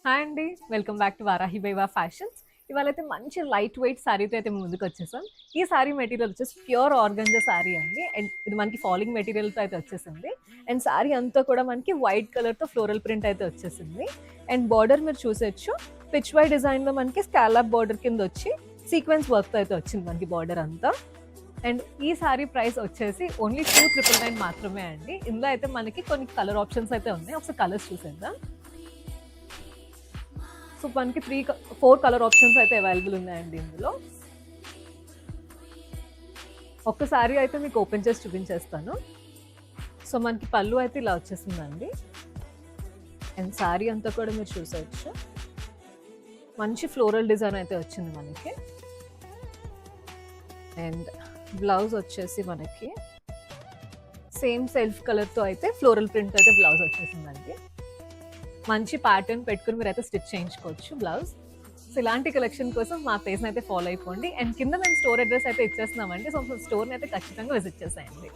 Hi అండి. Welcome back to Varahi బైవా fashions. ఇవాళైతే మంచి లైట్ వెయిట్ శారీతో అయితే మేము ముందుకొచ్చేసాం. ఈ శారీ మెటీరియల్ వచ్చేసి ప్యూర్ ఆర్గాంజా శారీ అండి. అండ్ ఇది మనకి ఫాలింగ్ మెటీరియల్‌తో అయితే వచ్చేసింది. అండ్ శారీ అంతా కూడా మనకి వైట్ కలర్‌తో ఫ్లోరల్ ప్రింట్ అయితే వచ్చేసింది. అండ్ బార్డర్ మీరు చూసేయొచ్చు. పిచ్ వై డిజైన్‌లో మనకి స్కాలప్ బార్డర్ కిందొచ్చి సీక్వెన్స్ వర్క్‌తో అయితే వచ్చింది మనకి బార్డర్ అంతా. అండ్ ఈ శారీ ప్రైస్ వచ్చేసి ఓన్లీ 2,999 మాత్రమే అండి. ఇందులో అయితే మనకి కొన్ని కలర్ ఆప్షన్స్ అయితే ఉన్నాయి. ఒకసారి కలర్స్ చూసేద్దాం. సో మనకి 4 కలర్ ఆప్షన్స్ అయితే అవైలబుల్ ఉన్నాయండి ఇందులో. ఒక్కసారి అయితే మీకు ఓపెన్ చేసి చూపించేస్తాను. సో మనకి పళ్ళు అయితే ఇలా వచ్చేసిందండి. అండ్ శారీ అంతా కూడా మీరు చూసేయచ్చు. మంచి ఫ్లోరల్ డిజైన్ అయితే వచ్చింది మనకి. అండ్ బ్లౌజ్ వచ్చేసి మనకి సేమ్ సెల్ఫ్ కలర్తో అయితే ఫ్లోరల్ ప్రింట్ అయితే బ్లౌజ్ వచ్చేసిందండి. మంచి ప్యాటర్న్ పెట్టుకుని మీరైతే స్టిచ్ చేయించుకోవచ్చు బ్లౌజ్. సో ఇలాంటి కలెక్షన్ కోసం మా పేజ్ని అయితే ఫాలో అయిపోండి. అండ్ కింద మేము స్టోర్ అడ్రస్ అయితే ఇచ్చేస్తున్నామండి. సో స్టోర్ని అయితే ఖచ్చితంగా విజిట్ చేసేయండి.